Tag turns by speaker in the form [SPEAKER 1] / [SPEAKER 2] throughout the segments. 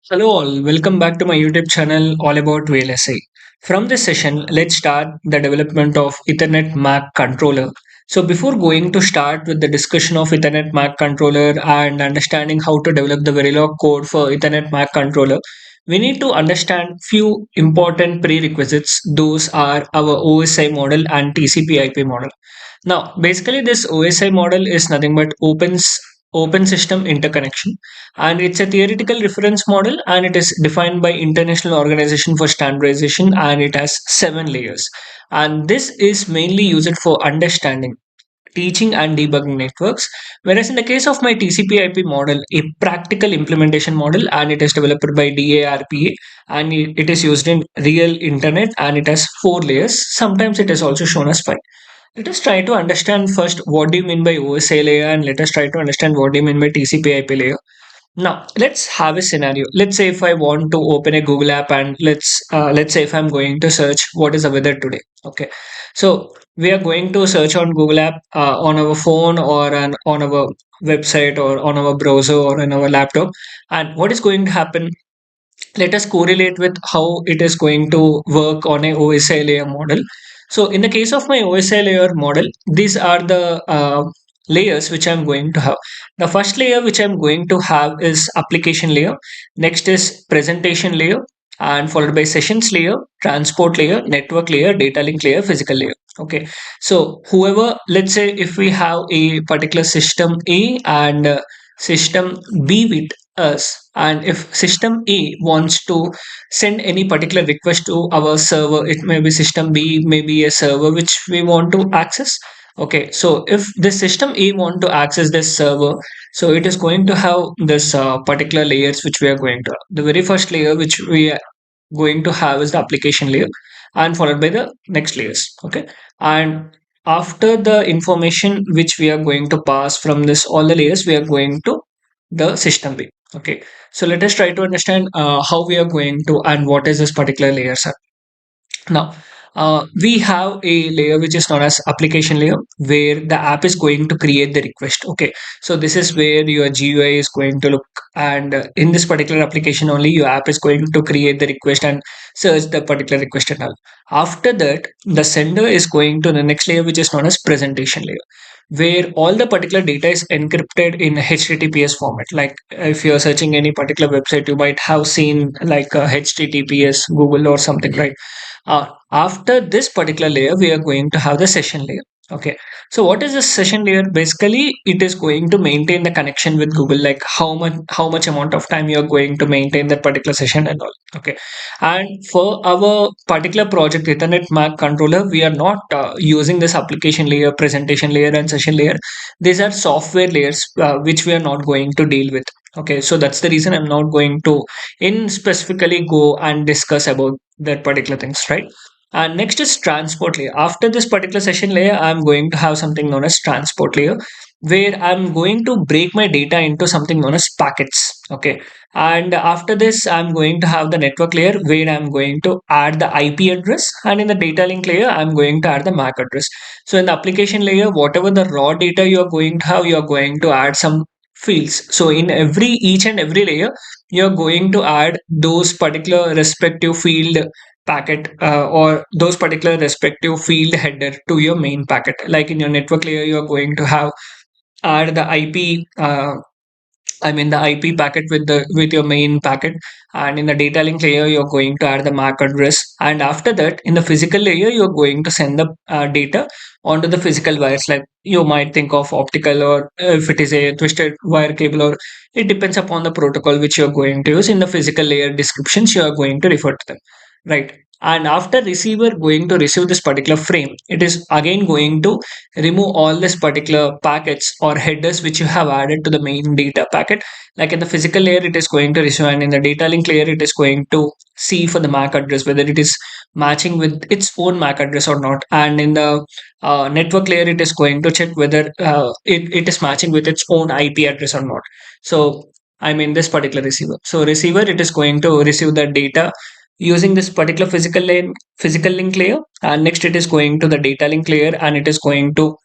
[SPEAKER 1] Hello all, welcome back to my YouTube channel all about VLSI. From this session, let's start the development of Ethernet MAC controller. So before going to start with the discussion of Ethernet MAC controller and understanding how to develop the Verilog code for Ethernet MAC controller, we need to understand few important prerequisites. Those are our OSI model and TCP IP model. Now, basically, this OSI model is nothing but open system interconnection, and it's a theoretical reference model, and it is defined by International Organization for Standardization, and it has 7 layers. And this is mainly used for understanding, teaching, and debugging networks. Whereas in the case of my TCP/IP model, a practical implementation model, and it is developed by DARPA, and it is used in real internet, and it has 4 layers. Sometimes it is also shown as five. Let us try to understand first what do you mean by OSI layer, and let us try to understand what do you mean by TCP/IP layer. Now let's have a scenario. Let's say if I want to open a Google app, and let's say if I'm going to search what is the weather today. Okay, so we are going to search on Google app on our phone or on our website or on our browser or on our laptop. And what is going to happen? Let us correlate with how it is going to work on a OSI layer model. So in the case of my OSI layer model, these are the layers which I'm going to have. The first layer which I'm going to have is application layer. Next is presentation layer, and followed by sessions layer, transport layer, network layer, data link layer, physical layer. Okay, so whoever, let's say if we have a particular system A and system B with us, and if system A wants to send any particular request to our server, it may be system B, maybe a server which we want to access. Okay, so if the system A want to access this server, so it is going to have this particular layers which we are going to have. The very first layer which we are going to have is the application layer, and followed by the next layers. Okay, and after the information which we are going to pass from this all the layers, we are going to the system B. Okay, so let us try to understand how we are going to and what is this particular layer, sir. Now, we have a layer which is known as application layer, where the app is going to create the request. Okay, so this is where your GUI is going to look, and in this particular application only, your app is going to create the request and search the particular request and all. After that, the sender is going to the next layer, which is known as presentation layer, where all the particular data is encrypted in HTTPS format. Like if you're searching any particular website, you might have seen like HTTPS Google or something, right? After this particular layer, we are going to have the session layer. Okay, so what is this session layer? Basically, it is going to maintain the connection with Google, like how much amount of time you are going to maintain that particular session and all. Okay, and for our particular project Ethernet MAC controller, we are not using this application layer, presentation layer, and session layer. These are software layers which we are not going to deal with. Okay, so that's the reason I'm not going to in specifically go and discuss about that particular things, right? And next is transport layer. After this particular session layer, I'm going to have something known as transport layer, where I'm going to break my data into something known as packets. Okay, and after this, I'm going to have the network layer, where I'm going to add the IP address, and in the data link layer, I'm going to add the MAC address. So in the application layer, whatever the raw data you're going to have, you're going to add some fields. So in every each and every layer, you're going to add those particular respective field packet or those particular respective field header to your main packet. Like in your network layer, you're going to have add the IP. I mean the IP packet with your main packet, and in the data link layer you're going to add the MAC address, and after that in the physical layer you're going to send the data onto the physical wires. Like you might think of optical, or if it is a twisted wire cable, or it depends upon the protocol which you're going to use. In the physical layer descriptions you are going to refer to them, right? And after receiver going to receive this particular frame, it is again going to remove all this particular packets or headers which you have added to the main data packet. Like in the physical layer it is going to receive, and in the data link layer it is going to see for the MAC address whether it is matching with its own MAC address or not, and in the network layer it is going to check whether it is matching with its own IP address or not. So I mean this particular receiver, so receiver, it is going to receive the data using this particular physical link layer, and next it is going to the data link layer, and it is going to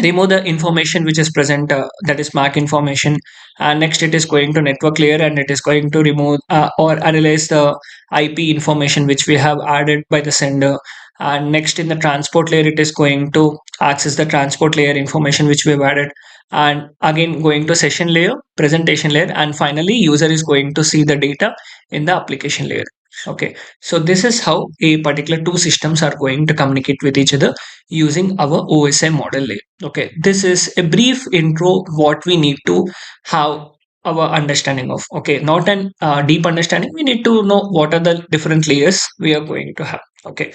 [SPEAKER 1] remove the information which is present, that is MAC information. And next it is going to network layer, and it is going to remove or analyze the IP information which we have added by the sender. And next in the transport layer, it is going to access the transport layer information which we have added. And again going to session layer, presentation layer, and finally user is going to see the data in the application layer. Okay, so this is how a particular two systems are going to communicate with each other using our OSI model layer. Okay, this is a brief intro what we need to have our understanding of. Okay, not an deep understanding. We need to know what are the different layers we are going to have. Okay,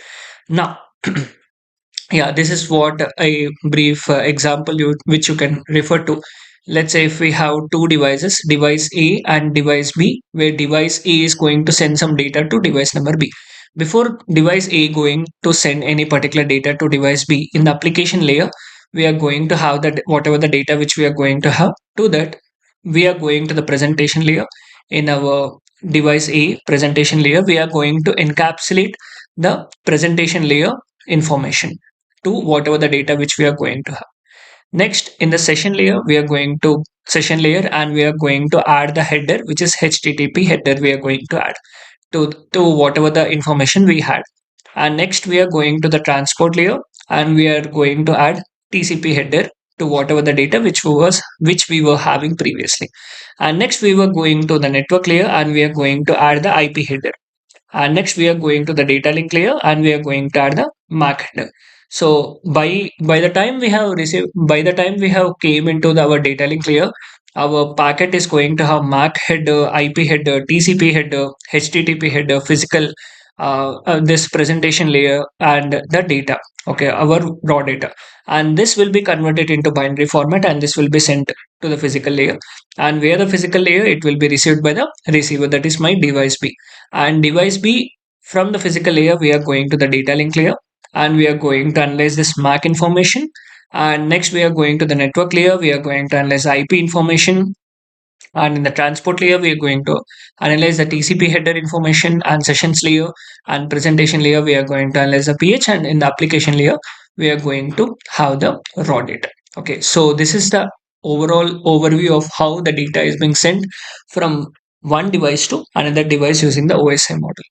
[SPEAKER 1] now yeah, this is what a brief example which you can refer to. Let's say if we have two devices, device A and device B, where device A is going to send some data to device number B. Before device A going to send any particular data to device B, in the application layer, we are going to have that whatever the data which we are going to have. To that, we are going to the presentation layer. In our device A presentation layer, we are going to encapsulate the presentation layer information to whatever the data which we are going to have. Next, in the session layer, we are going to session layer, and we are going to add the header, which is HTTP header. We are going to add to whatever the information we had. And next, we are going to the transport layer, and we are going to add TCP header to whatever the data which we were having previously. And next, we were going to the network layer, and we are going to add the IP header. And next we are going to the data link layer, and we are going to add the MAC header. So by the time we have received, by the time we have came into our data link layer, our packet is going to have MAC header, IP header, TCP header, HTTP header, physical this presentation layer, and the data. Okay, our raw data, and this will be converted into binary format, and this will be sent to the physical layer. And where the physical layer, it will be received by the receiver, that is my device B. And device B, from the physical layer, we are going to the data link layer, and we are going to analyze this MAC information. And next, we are going to the network layer. We are going to analyze IP information. And in the transport layer, we are going to analyze the TCP header information and sessions layer. And presentation layer, we are going to analyze the PH. And in the application layer, we are going to have the raw data. Okay, so this is the overall overview of how the data is being sent from one device to another device using the OSI model.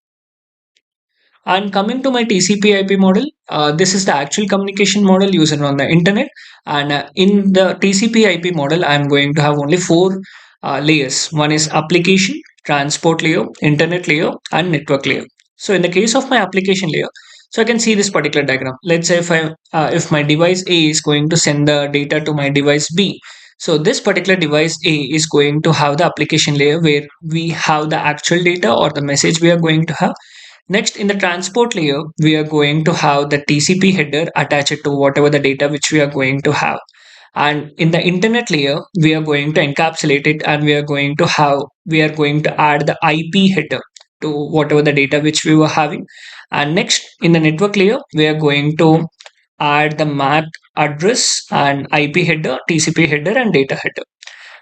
[SPEAKER 1] And coming to my TCP/IP model, this is the actual communication model used on the internet. And in the TCP/IP model, I'm going to have only four layers. One is application, transport layer, internet layer, and network layer. So in the case of my application layer, so I can see this particular diagram. Let's say if my device A is going to send the data to my device B. So this particular device A is going to have the application layer where we have the actual data or the message we are going to have. Next, in the transport layer, we are going to have the TCP header attached to whatever the data which we are going to have. And in the internet layer, we are going to encapsulate it, and we are going to add the IP header to whatever the data which we were having. And next, in the network layer, we are going to add the MAC address and IP header, TCP header, and data header.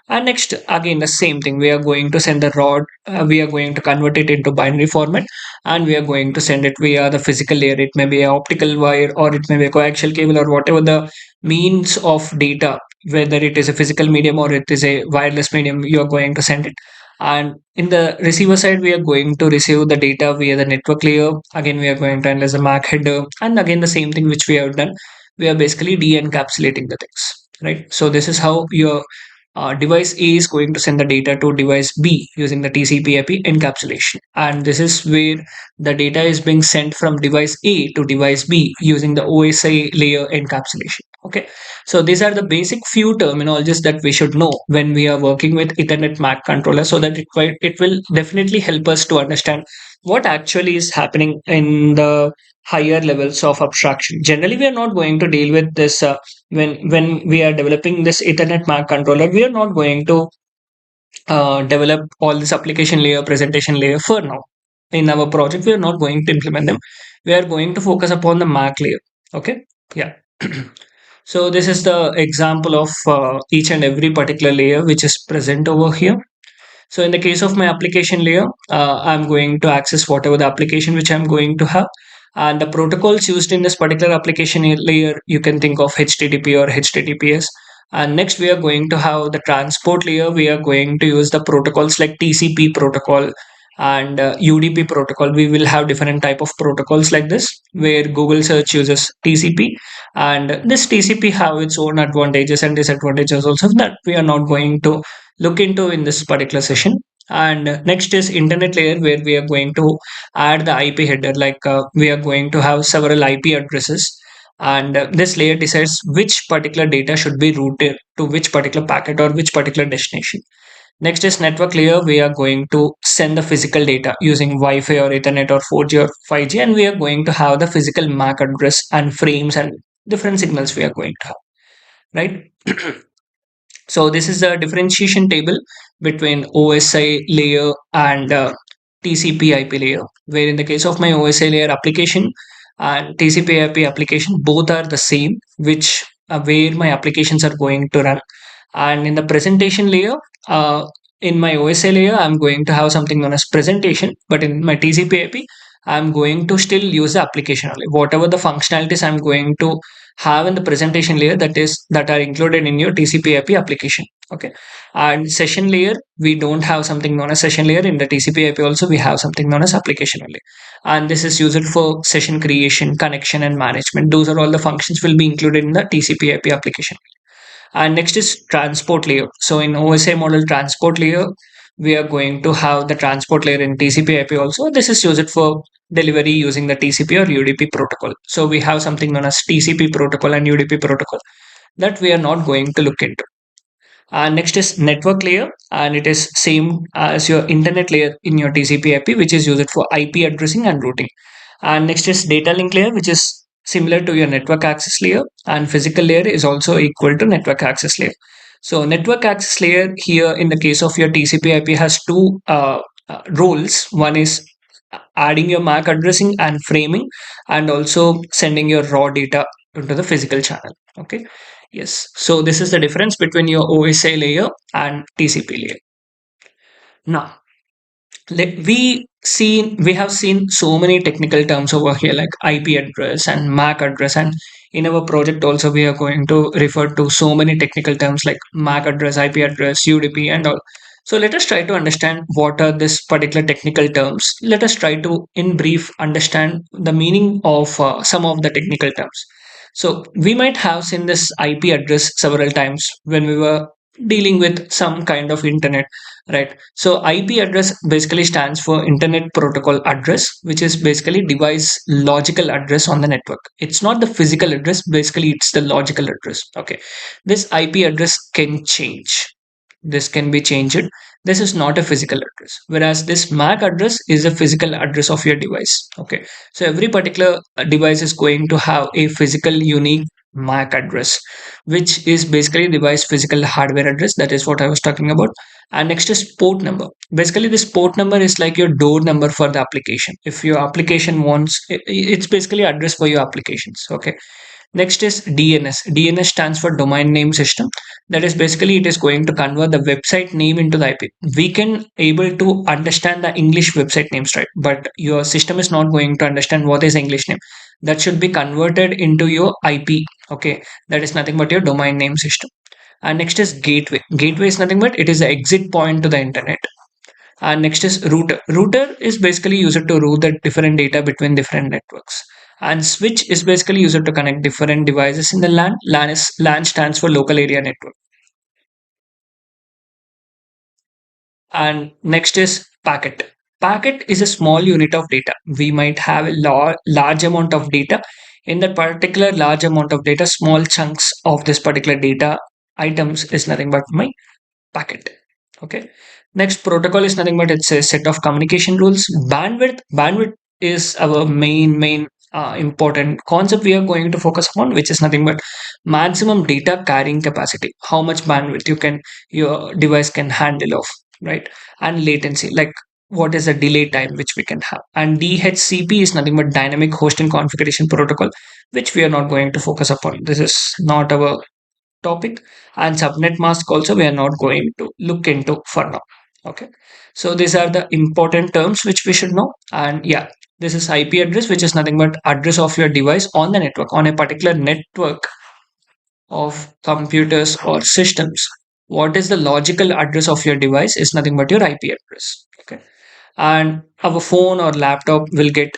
[SPEAKER 1] And next, again, the same thing. We are going to send the raw, we are going to convert it into binary format, and we are going to send it via the physical layer. It may be an optical wire, or it may be a coaxial cable, or whatever the means of data, whether it is a physical medium or it is a wireless medium, you are going to send it. And in the receiver side, we are going to receive the data via the network layer. Again, we are going to analyze the MAC header, and again, the same thing which we have done. We are basically de-encapsulating the things, right? So this is how your device A is going to send the data to device B using the TCP/IP encapsulation. And this is where the data is being sent from device A to device B using the OSI layer encapsulation. Okay, so these are the basic few terminologies that we should know when we are working with Ethernet MAC controller, so that it will definitely help us to understand what actually is happening in the higher levels of abstraction. Generally, we are not going to deal with this when we are developing this Ethernet MAC controller. We are not going to develop all this application layer, presentation layer for now. In our project, we are not going to implement them. We are going to focus upon the MAC layer. Okay, yeah. So this is the example of each and every particular layer which is present over here. So in the case of my application layer, I'm going to access whatever the application which I'm going to have. And the protocols used in this particular application layer, you can think of HTTP or HTTPS. And next, we are going to have the transport layer. We are going to use the protocols like TCP protocol and UDP protocol. We will have different type of protocols like this, where Google search uses TCP, and this TCP have its own advantages and disadvantages also that we are not going to look into in this particular session. And next is internet layer, where we are going to add the IP header. Like we are going to have several IP addresses, and this layer decides which particular data should be routed to which particular packet or which particular destination. Next is network layer. We are going to send the physical data using Wi-Fi or Ethernet or 4G or 5G, and we are going to have the physical MAC address and frames and different signals we are going to have, right? So this is the differentiation table between OSI layer and TCP IP layer, where in the case of my OSI layer application and TCP IP application, both are the same, which where my applications are going to run. And in the presentation layer, uh, in my OSI layer, I'm going to have something known as presentation, but in my TCP IP, I'm going to still use the application only. Whatever the functionalities I'm going to have in the presentation layer, that are included in your TCP IP application. Okay. And session layer, we don't have something known as session layer. In the TCP IP also, we have something known as application only. And this is used for session creation, connection, and management. Those are all the functions will be included in the TCP IP application. And next is transport layer. So in OSI model transport layer, we are going to have the transport layer in TCP IP also. This is used for delivery using the TCP or UDP protocol. So we have something known as TCP protocol and UDP protocol that we are not going to look into. And next is network layer, and it is same as your internet layer in your TCP IP, which is used for IP addressing and routing. And next is data link layer, which is similar to your network access layer, and physical layer is also equal to network access layer. So network access layer here in the case of your TCP IP has two roles. One is adding your MAC addressing and framing, and also sending your raw data into the physical channel. Okay. Yes. So this is the difference between your OSI layer and TCP layer. Now, we have seen so many technical terms over here like IP address and MAC address, and in our project also we are going to refer to so many technical terms like MAC address, IP address, UDP, and all. So let us try to understand what are this particular technical terms. Let us try to in brief understand the meaning of some of the technical terms. So we might have seen this IP address several times when we were dealing with some kind of internet, right? So IP address basically stands for Internet Protocol Address, which is basically device logical address on the network. It's not the physical address, basically it's the logical address. Okay. This IP address can change. This can be changed. This is not a physical address. Whereas this MAC address is a physical address of your device. Okay. So every particular device is going to have a physical unique MAC address, which is basically device physical hardware address. That is what I was talking about. And next is port number. Basically, this port number is like your door number for the application. If your application wants, it's basically address for your applications. Okay. Next is DNS. DNS stands for domain name system. That is basically it is going to convert the website name into the IP. We can able to understand the English website names, right? But your system is not going to understand what is English name. That should be converted into your IP. Okay, that is nothing but your domain name system. And next is gateway. Gateway is nothing but it is the exit point to the internet. And next is router. Router is basically used to route the different data between different networks. And switch is basically used to connect different devices in the LAN. LAN stands for local area network. And next is packet. Packet is a small unit of data. We might have a large amount of data. In that particular large amount of data, small chunks of this particular data items is nothing but my packet. Okay. Next, protocol is nothing but it's a set of communication rules. Bandwidth is our main important concept we are going to focus on, which is nothing but maximum data carrying capacity. How much bandwidth your device can handle of, right? And latency, like what is the delay time which we can have. And DHCP is nothing but dynamic hosting configuration protocol, which we are not going to focus upon. This is not our topic. And subnet mask also we are not going to look into for now. Okay, so these are the important terms which we should know. And yeah, This is IP address, which is nothing but address of your device on the network, on a particular network of computers or systems. What is the logical address of your device is nothing but your IP address. Okay. And our phone or laptop will get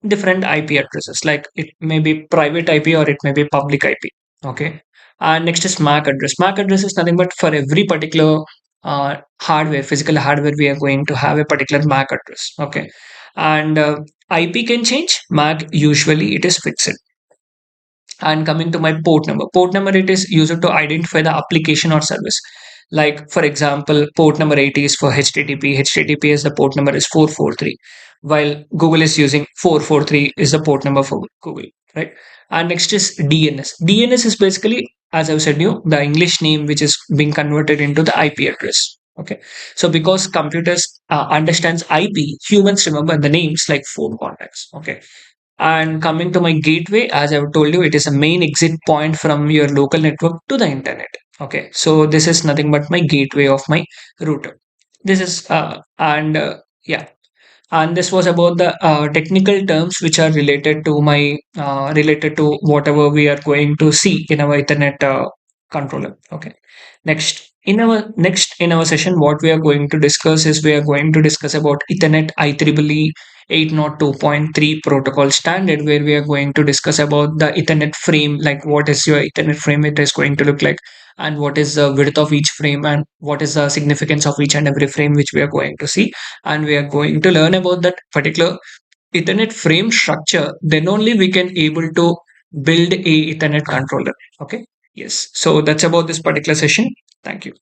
[SPEAKER 1] different IP addresses, like it may be private IP or it may be public IP. Okay. And next is MAC address. MAC address is nothing but for every particular hardware, physical hardware, we are going to have a particular MAC address. Okay. And IP can change. MAC usually it is fixed. And coming to my port number, it is used to identify the application or service. Like for example, port number 80 is for HTTP. HTTPS, the port number is 443, while Google is using 443 is the port number for Google, right? And next is DNS. DNS is basically, as I've said you, the English name which is being converted into the IP address. Okay, so because computers understands IP, humans remember the names like phone contacts. Okay, and coming to my gateway, as I've told you, it is a main exit point from your local network to the internet. Okay, so this is nothing but my gateway of my router. This is and yeah, and this was about the technical terms which are related to whatever we are going to see in our Ethernet controller. Okay, next in our session, what we are going to discuss is we are going to discuss about Ethernet IEEE 802.3 protocol standard, where we are going to discuss about the Ethernet frame, like what is your Ethernet frame it is going to look like, and what is the width of each frame, and what is the significance of each and every frame which we are going to see. And we are going to learn about that particular Ethernet frame structure. Then only we can able to build a Ethernet controller. Okay, yes, so that's about this particular session. Thank you.